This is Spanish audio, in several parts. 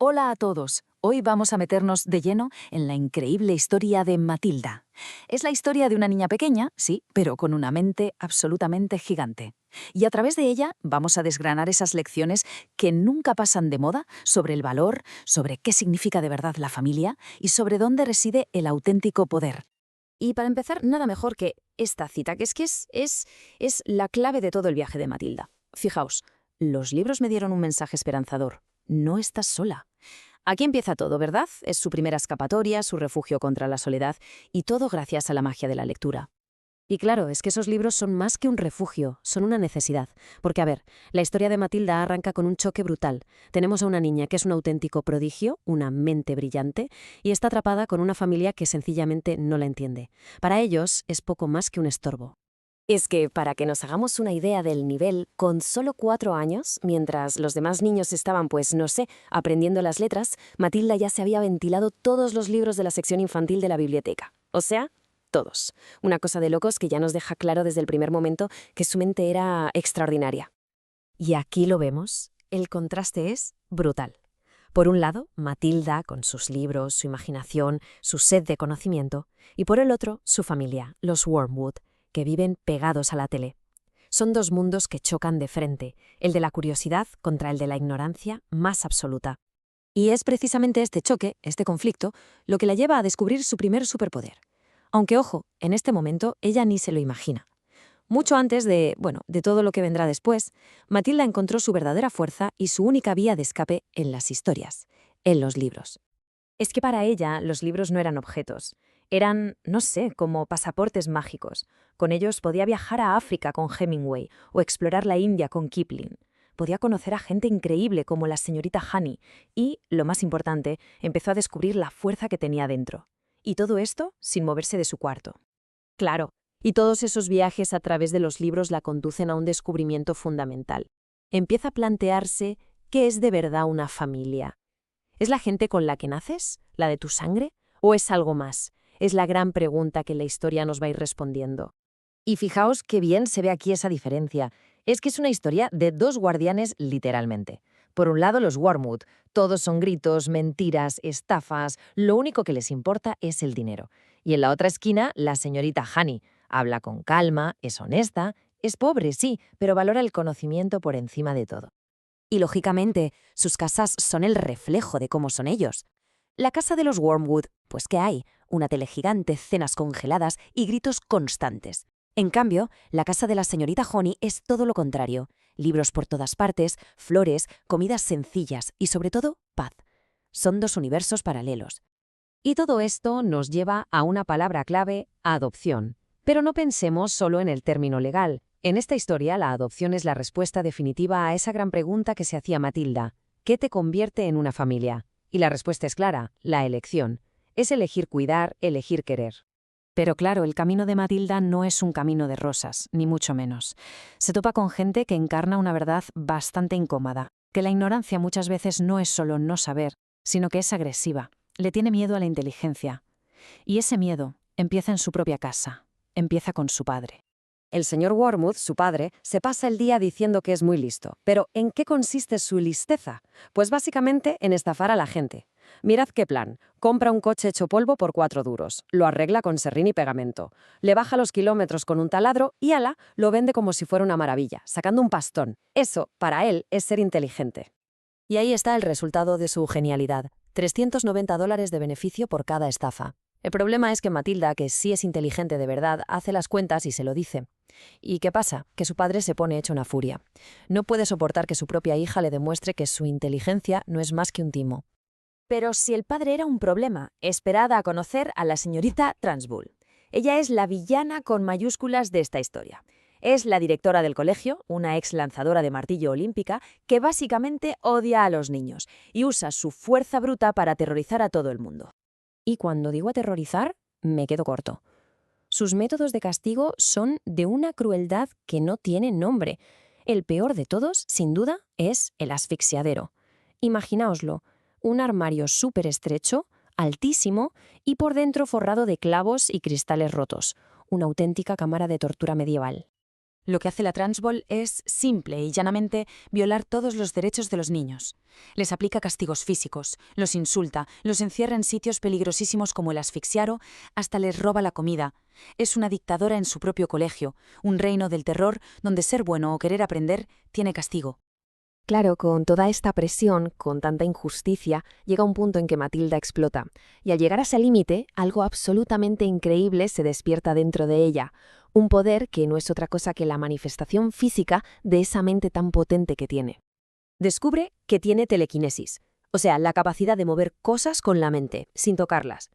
Hola a todos. Hoy vamos a meternos de lleno en la increíble historia de Matilda. Es la historia de una niña pequeña, sí, pero con una mente absolutamente gigante. Y a través de ella vamos a desgranar esas lecciones que nunca pasan de moda sobre el valor, sobre qué significa de verdad la familia y sobre dónde reside el auténtico poder. Y para empezar, nada mejor que esta cita, que es la clave de todo el viaje de Matilda. Fijaos, los libros me dieron un mensaje esperanzador. No estás sola. Aquí empieza todo, ¿verdad? Es su primera escapatoria, su refugio contra la soledad, y todo gracias a la magia de la lectura. Y claro, es que esos libros son más que un refugio, son una necesidad. Porque, a ver, la historia de Matilda arranca con un choque brutal. Tenemos a una niña que es un auténtico prodigio, una mente brillante, y está atrapada con una familia que sencillamente no la entiende. Para ellos es poco más que un estorbo. Es que, para que nos hagamos una idea del nivel, con solo 4 años, mientras los demás niños estaban, pues no sé, aprendiendo las letras, Matilda ya se había ventilado todos los libros de la sección infantil de la biblioteca. O sea, todos. Una cosa de locos que ya nos deja claro desde el primer momento que su mente era extraordinaria. Y aquí lo vemos, el contraste es brutal. Por un lado, Matilda, con sus libros, su imaginación, su sed de conocimiento, y por el otro, su familia, los Wormwood, que viven pegados a la tele. Son dos mundos que chocan de frente, el de la curiosidad contra el de la ignorancia más absoluta. Y es precisamente este choque, este conflicto, lo que la lleva a descubrir su primer superpoder. Aunque, ojo, en este momento ella ni se lo imagina. Mucho antes de todo lo que vendrá después, Matilda encontró su verdadera fuerza y su única vía de escape en las historias, en los libros. Es que para ella los libros no eran objetos, eran, no sé, como pasaportes mágicos. Con ellos podía viajar a África con Hemingway o explorar la India con Kipling. Podía conocer a gente increíble como la señorita Honey y, lo más importante, empezó a descubrir la fuerza que tenía dentro. Y todo esto sin moverse de su cuarto. Claro, y todos esos viajes a través de los libros la conducen a un descubrimiento fundamental. Empieza a plantearse qué es de verdad una familia. ¿Es la gente con la que naces? ¿La de tu sangre? ¿O es algo más? Es la gran pregunta que la historia nos va a ir respondiendo. Y fijaos qué bien se ve aquí esa diferencia. Es que es una historia de dos guardianes literalmente. Por un lado, los Wormwood. Todos son gritos, mentiras, estafas. Lo único que les importa es el dinero. Y en la otra esquina, la señorita Honey. Habla con calma, es honesta, es pobre, sí, pero valora el conocimiento por encima de todo. Y lógicamente, sus casas son el reflejo de cómo son ellos. La casa de los Wormwood, pues ¿qué hay? Una tele gigante, cenas congeladas y gritos constantes. En cambio, la casa de la señorita Honey es todo lo contrario. Libros por todas partes, flores, comidas sencillas y sobre todo, paz. Son dos universos paralelos. Y todo esto nos lleva a una palabra clave, adopción. Pero no pensemos solo en el término legal. En esta historia, la adopción es la respuesta definitiva a esa gran pregunta que se hacía Matilda. ¿Qué te convierte en una familia? Y la respuesta es clara, la elección. Es elegir cuidar, elegir querer. Pero claro, el camino de Matilda no es un camino de rosas, ni mucho menos. Se topa con gente que encarna una verdad bastante incómoda, que la ignorancia muchas veces no es solo no saber, sino que es agresiva, le tiene miedo a la inteligencia. Y ese miedo empieza en su propia casa, empieza con su padre. El señor Wormwood, su padre, se pasa el día diciendo que es muy listo. Pero ¿en qué consiste su listeza? Pues básicamente en estafar a la gente. Mirad qué plan. Compra un coche hecho polvo por 4 duros. Lo arregla con serrín y pegamento. Le baja los kilómetros con un taladro y ala, lo vende como si fuera una maravilla, sacando un pastón. Eso, para él, es ser inteligente. Y ahí está el resultado de su genialidad. $390 de beneficio por cada estafa. El problema es que Matilda, que sí es inteligente de verdad, hace las cuentas y se lo dice. ¿Y qué pasa? Que su padre se pone hecho una furia. No puede soportar que su propia hija le demuestre que su inteligencia no es más que un timo. Pero si el padre era un problema, esperad a conocer a la señorita Transbull. Ella es la villana con mayúsculas de esta historia. Es la directora del colegio, una ex lanzadora de martillo olímpica, que básicamente odia a los niños y usa su fuerza bruta para aterrorizar a todo el mundo. Y cuando digo aterrorizar, me quedo corto. Sus métodos de castigo son de una crueldad que no tiene nombre. El peor de todos, sin duda, es el asfixiadero. Imaginaoslo, un armario súper estrecho, altísimo y por dentro forrado de clavos y cristales rotos. Una auténtica cámara de tortura medieval. Lo que hace la Transvaal es simple y llanamente violar todos los derechos de los niños. Les aplica castigos físicos, los insulta, los encierra en sitios peligrosísimos como el asfixiaro, hasta les roba la comida. Es una dictadora en su propio colegio, un reino del terror donde ser bueno o querer aprender tiene castigo. Claro, con toda esta presión, con tanta injusticia, llega un punto en que Matilda explota. Y al llegar a ese límite, algo absolutamente increíble se despierta dentro de ella. Un poder que no es otra cosa que la manifestación física de esa mente tan potente que tiene. Descubre que tiene telequinesis, o sea, la capacidad de mover cosas con la mente, sin tocarlas.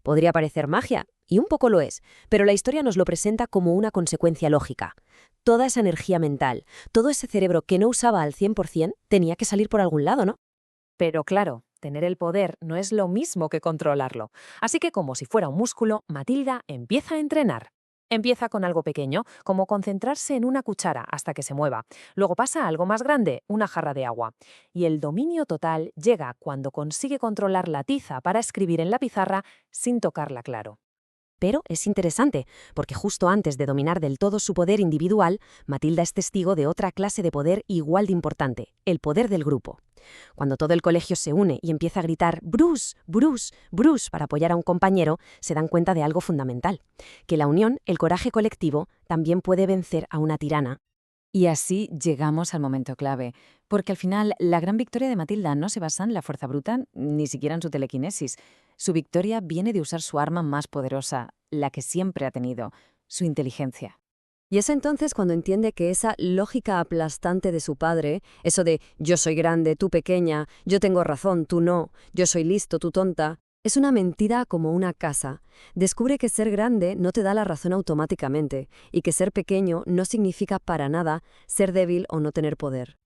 Podría parecer magia, y un poco lo es, pero la historia nos lo presenta como una consecuencia lógica. Toda esa energía mental, todo ese cerebro que no usaba al 100%, tenía que salir por algún lado, ¿no? Pero claro, tener el poder no es lo mismo que controlarlo. Así que, como si fuera un músculo, Matilda empieza a entrenar. Empieza con algo pequeño, como concentrarse en una cuchara hasta que se mueva. Luego pasa a algo más grande, una jarra de agua. Y el dominio total llega cuando consigue controlar la tiza para escribir en la pizarra sin tocarla, claro. Pero es interesante, porque justo antes de dominar del todo su poder individual, Matilda es testigo de otra clase de poder igual de importante, el poder del grupo. Cuando todo el colegio se une y empieza a gritar «Bruce, Bruce, Bruce» para apoyar a un compañero, se dan cuenta de algo fundamental, que la unión, el coraje colectivo, también puede vencer a una tirana. Y así llegamos al momento clave, porque al final la gran victoria de Matilda no se basa en la fuerza bruta, ni siquiera en su telequinesis. Su victoria viene de usar su arma más poderosa, la que siempre ha tenido, su inteligencia. Y es entonces cuando entiende que esa lógica aplastante de su padre, eso de yo soy grande, tú pequeña, yo tengo razón, tú no, yo soy listo, tú tonta, es una mentira como una casa. Descubre que ser grande no te da la razón automáticamente y que ser pequeño no significa para nada ser débil o no tener poder.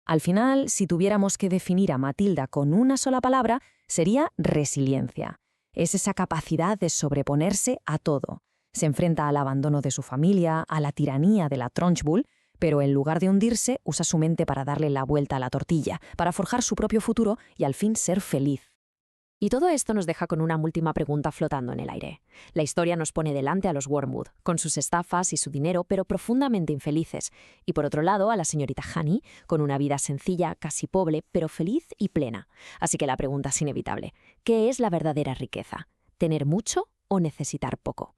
Al final, si tuviéramos que definir a Matilda con una sola palabra, sería resiliencia. Es esa capacidad de sobreponerse a todo. Se enfrenta al abandono de su familia, a la tiranía de la Trunchbull, pero en lugar de hundirse, usa su mente para darle la vuelta a la tortilla, para forjar su propio futuro y al fin ser feliz. Y todo esto nos deja con una última pregunta flotando en el aire. La historia nos pone delante a los Wormwood, con sus estafas y su dinero, pero profundamente infelices. Y por otro lado, a la señorita Honey, con una vida sencilla, casi pobre, pero feliz y plena. Así que la pregunta es inevitable. ¿Qué es la verdadera riqueza? ¿Tener mucho o necesitar poco?